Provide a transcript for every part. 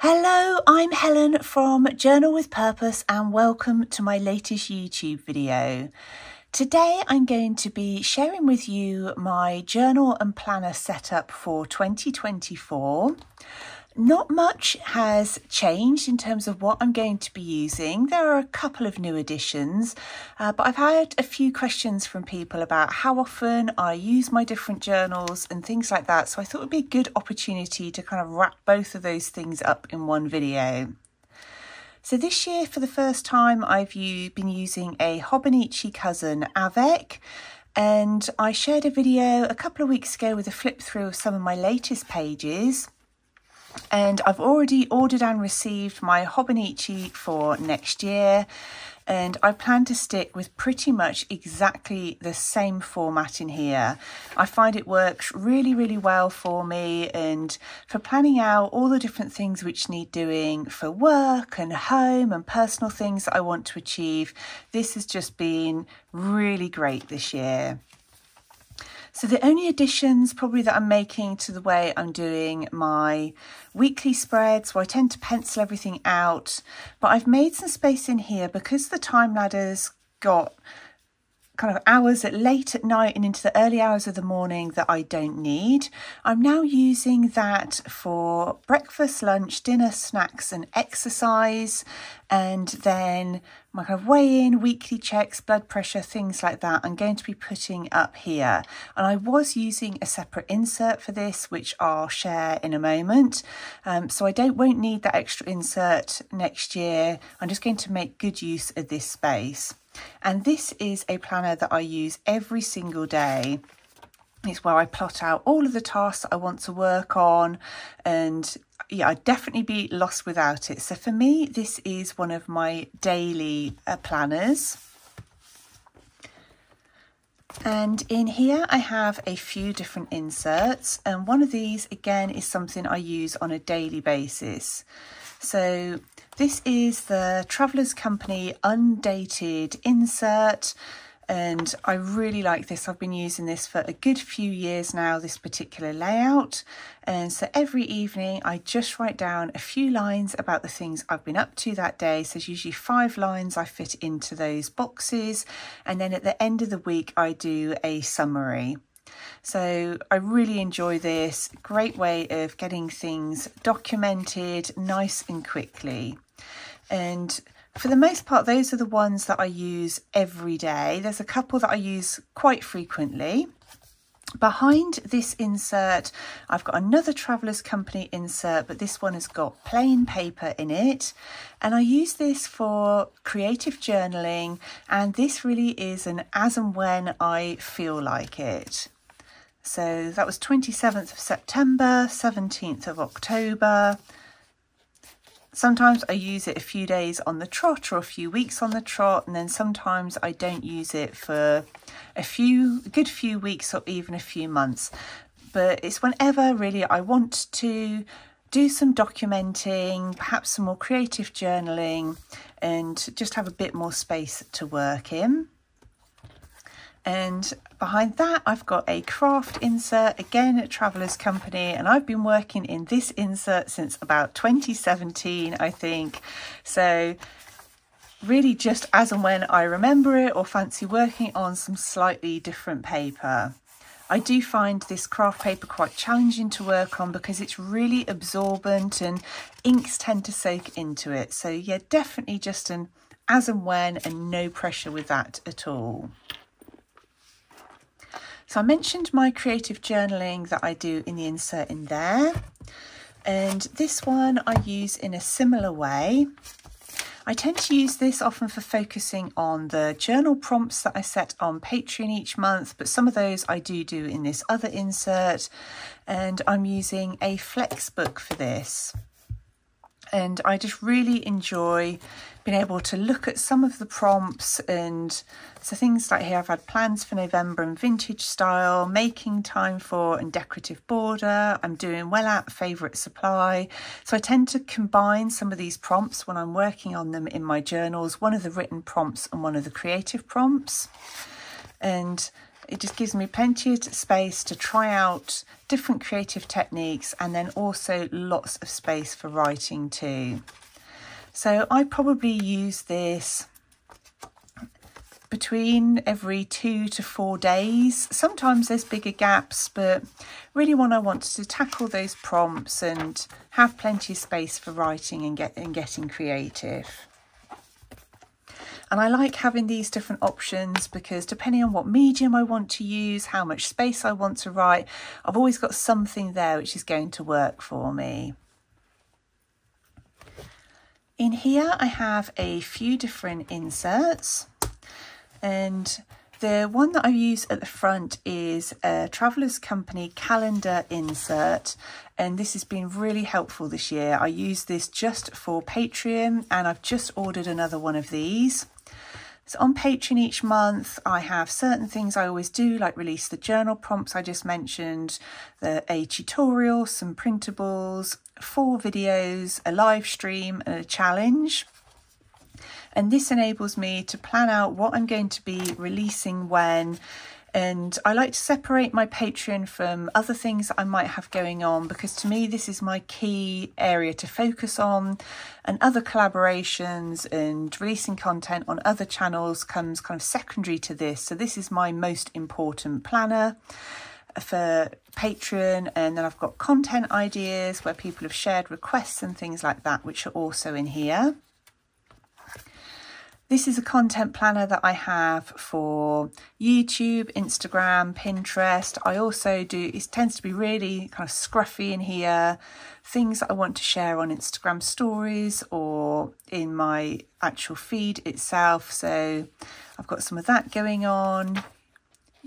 Hello, I'm Helen from Journal with Purpose and welcome to my latest YouTube video. Today I'm going to be sharing with you my journal and planner setup for 2024. Not much has changed in terms of what I'm going to be using. There are a couple of new additions, but I've had a few questions from people about how often I use my different journals and things like that. So I thought it would be a good opportunity to kind of wrap both of those things up in one video. So this year, for the first time, I've been using a Hobonichi Cousin Avec. And I shared a video a couple of weeks ago with a flip through of some of my latest pages. And I've already ordered and received my Hobonichi for next year, and I plan to stick with pretty much exactly the same format in here. I find it works really well for me and for planning out all the different things which need doing for work and home and personal things that I want to achieve. This has just been really great this year. So the only additions probably that I'm making to the way I'm doing my weekly spread, so I tend to pencil everything out, but I've made some space in here because the time ladder's got kind of hours late at night and into the early hours of the morning that I don't need. I'm now using that for breakfast, lunch, dinner, snacks and exercise, and then my kind of weigh-in, weekly checks, blood pressure, things like that, I'm going to be putting up here. And I was using a separate insert for this, which I'll share in a moment. So I won't need that extra insert next year. I'm just going to make good use of this space. And this is a planner that I use every single day. It's where I plot out all of the tasks that I want to work on, and yeah, I'd definitely be lost without it. So for me, this is one of my daily planners. And in here I have a few different inserts, and one of these again is something I use on a daily basis. So this is the Traveller's Company undated insert, and I really like this. I've been using this for a good few years now, this particular layout. And so every evening I just write down a few lines about the things I've been up to that day. So there's usually 5 lines I fit into those boxes, and then at the end of the week I do a summary. So I really enjoy this. Great way of getting things documented nice and quickly. And for the most part, those are the ones that I use every day. There's a couple that I use quite frequently. Behind this insert, I've got another Traveller's Company insert, but this one has got plain paper in it. And I use this for creative journaling, and this really is an as and when I feel like it. So that was 27th of September, 17th of October. Sometimes I use it a few days on the trot or a few weeks on the trot, and then sometimes I don't use it for a good few weeks or even a few months. But it's whenever really I want to do some documenting, perhaps some more creative journaling, and just have a bit more space to work in. And behind that, I've got a craft insert, again at Traveller's Company, and I've been working in this insert since about 2017, I think. So really just as and when I remember it or fancy working on some slightly different paper. I do find this craft paper quite challenging to work on because it's really absorbent and inks tend to soak into it. So yeah, definitely just an as and when, and no pressure with that at all. So I mentioned my creative journaling that I do in the insert in there, and this one I use in a similar way. I tend to use this often for focusing on the journal prompts that I set on Patreon each month, but some of those I do in this other insert, and I'm using a flex book for this. And I just really enjoy being able to look at some of the prompts, and so things like here I've had plans for November and vintage style, making time for and decorative border, I'm doing well at favourite supply. So I tend to combine some of these prompts when I'm working on them in my journals, one of the written prompts and one of the creative prompts. And It just gives me plenty of space to try out different creative techniques, and then also lots of space for writing too. So I probably use this between every 2 to 4 days. Sometimes there's bigger gaps, but really when I want to tackle those prompts and have plenty of space for writing and getting creative. And I like having these different options because depending on what medium I want to use, how much space I want to write, I've always got something there which is going to work for me. In here I have a few different inserts, and the one that I use at the front is a Traveller's Company calendar insert, and this has been really helpful this year. I use this just for Patreon, and I've just ordered another one of these. So on Patreon each month, I have certain things I always do, like release the journal prompts I just mentioned, a tutorial, some printables, 4 videos, a live stream and a challenge. And this enables me to plan out what I'm going to be releasing when. And I like to separate my Patreon from other things that I might have going on, because to me this is my key area to focus on, and other collaborations and releasing content on other channels comes kind of secondary to this. So this is my most important planner for Patreon, and then I've got content ideas where people have shared requests and things like that, which are also in here. This is a content planner that I have for YouTube, Instagram, Pinterest. I also do, it tends to be really kind of scruffy in here, things that I want to share on Instagram stories or in my actual feed itself. So I've got some of that going on.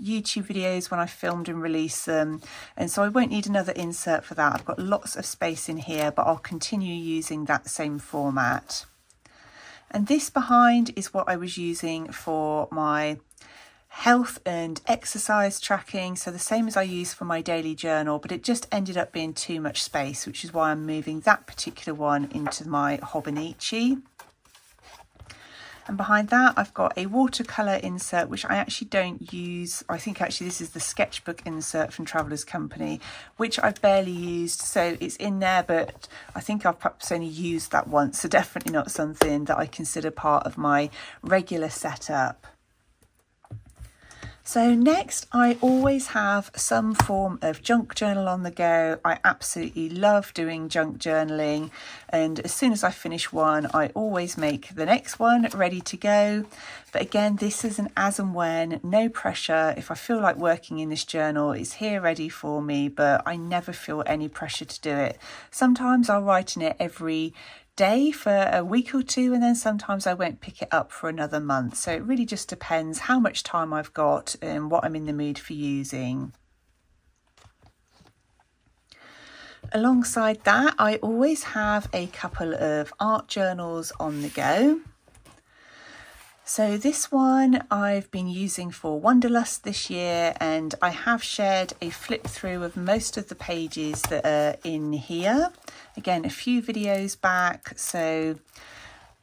YouTube videos when I filmed and release them, and so I won't need another insert for that. I've got lots of space in here, but I'll continue using that same format. And this behind is what I was using for my health and exercise tracking. So the same as I use for my daily journal, but it just ended up being too much space, which is why I'm moving that particular one into my Hobonichi. And behind that, I've got a watercolour insert, which I actually don't use. I think actually this is the sketchbook insert from Traveller's Company, which I've barely used. So it's in there, but I think I've perhaps only used that once. So definitely not something that I consider part of my regular setup. So next, I always have some form of junk journal on the go. I absolutely love doing junk journaling, and as soon as I finish one, I always make the next one ready to go. But again, this is an as and when, no pressure. If I feel like working in this journal, it's here ready for me, but I never feel any pressure to do it. Sometimes I'll write in it every day for a week or two, and then sometimes I won't pick it up for another month. So it really just depends how much time I've got and what I'm in the mood for using. Alongside that, I always have a couple of art journals on the go. So this one I've been using for Wanderlust this year, and I have shared a flip through of most of the pages that are in here. Again, a few videos back. So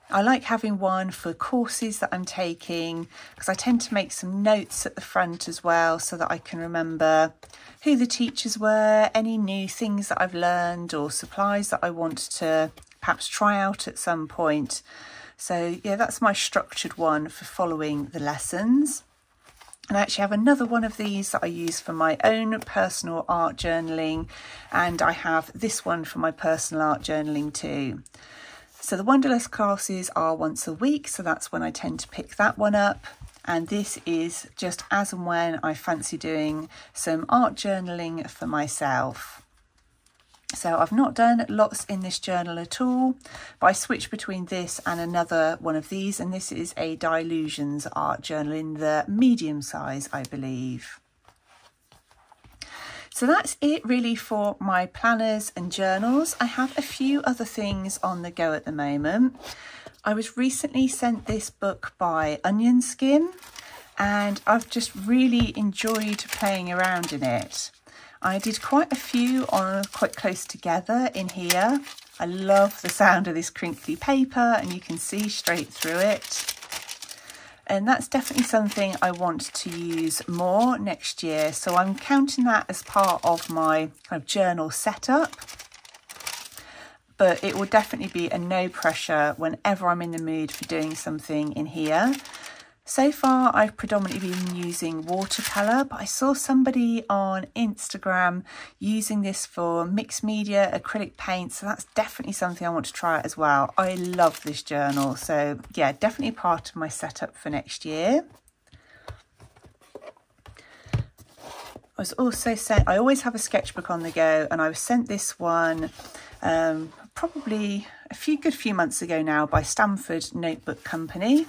I like having one for courses that I'm taking, because I tend to make some notes at the front as well, so that I can remember who the teachers were, any new things that I've learned, or supplies that I want to perhaps try out at some point. So yeah, that's my structured one for following the lessons. And I actually have another one of these that I use for my own personal art journaling, and I have this one for my personal art journaling too. So the Wanderlust classes are once a week, so that's when I tend to pick that one up. And this is just as and when I fancy doing some art journaling for myself. So I've not done lots in this journal at all, but I switch between this and another one of these, and this is a Dilutions art journal in the medium size, I believe. So that's it really for my planners and journals. I have a few other things on the go at the moment. I was recently sent this book by Onion Skin, and I've just really enjoyed playing around in it. I did quite a few on quite close together in here. I love the sound of this crinkly paper, and you can see straight through it. And that's definitely something I want to use more next year. So I'm counting that as part of my kind of journal setup. But it will definitely be a no pressure whenever I'm in the mood for doing something in here. So far, I've predominantly been using watercolour, but I saw somebody on Instagram using this for mixed media acrylic paint, so that's definitely something I want to try out as well. I love this journal, so yeah, definitely part of my setup for next year. I was also sent, I always have a sketchbook on the go, and I was sent this one probably a good few months ago now by Stanford Notebook Company.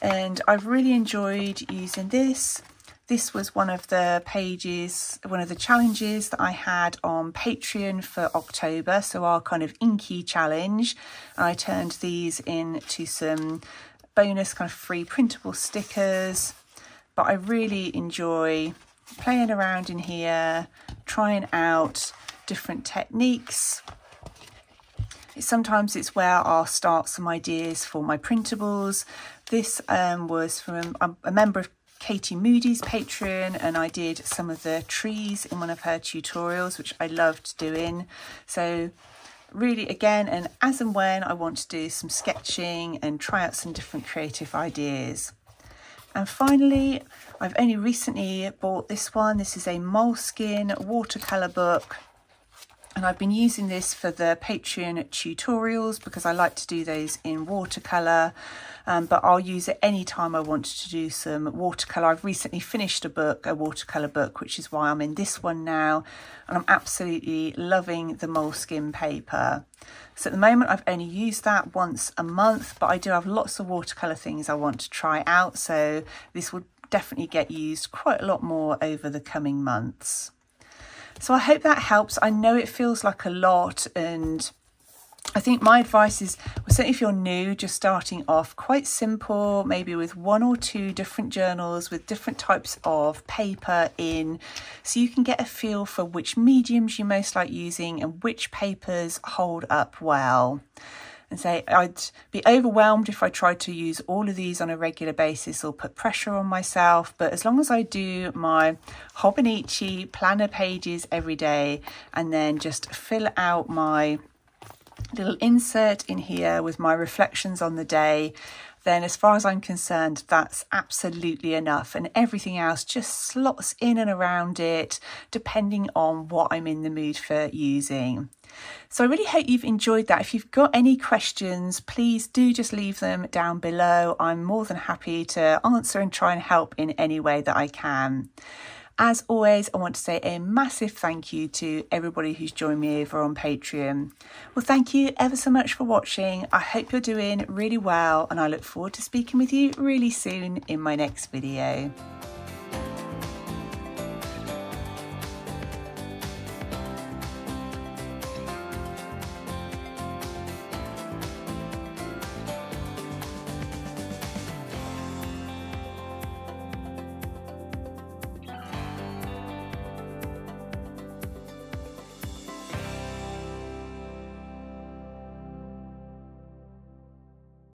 And I've really enjoyed using this. This was one of the pages, one of the challenges that I had on Patreon for October, so our kind of inky challenge. And I turned these into some bonus kind of free printable stickers. But I really enjoy playing around in here, trying out different techniques. Sometimes it's where I'll start some ideas for my printables. This was from a member of Katie Moody's Patreon, and I did some of the trees in one of her tutorials, which I loved doing. So really, again, and as and when I want to do some sketching and try out some different creative ideas. And finally, I've only recently bought this one. This is a Moleskine watercolour book. And I've been using this for the Patreon tutorials because I like to do those in watercolour, but I'll use it anytime I want to do some watercolour. I've recently finished a watercolour book, which is why I'm in this one now, and I'm absolutely loving the Moleskine paper. So at the moment I've only used that once a month, but I do have lots of watercolour things I want to try out, so this would definitely get used quite a lot more over the coming months. So I hope that helps. I know it feels like a lot, and I think my advice is, well, certainly if you're new, just starting off, quite simple, maybe with 1 or 2 different journals with different types of paper in, so you can get a feel for which mediums you most like using and which papers hold up well. And say I'd be overwhelmed if I tried to use all of these on a regular basis or put pressure on myself. But as long as I do my Hobonichi planner pages every day and then just fill out my little insert in here with my reflections on the day, then as far as I'm concerned, that's absolutely enough. And everything else just slots in and around it, depending on what I'm in the mood for using. So I really hope you've enjoyed that. If you've got any questions, please do just leave them down below. I'm more than happy to answer and try and help in any way that I can. As always, I want to say a massive thank you to everybody who's joined me over on Patreon. Well, thank you ever so much for watching. I hope you're doing really well, and I look forward to speaking with you really soon in my next video.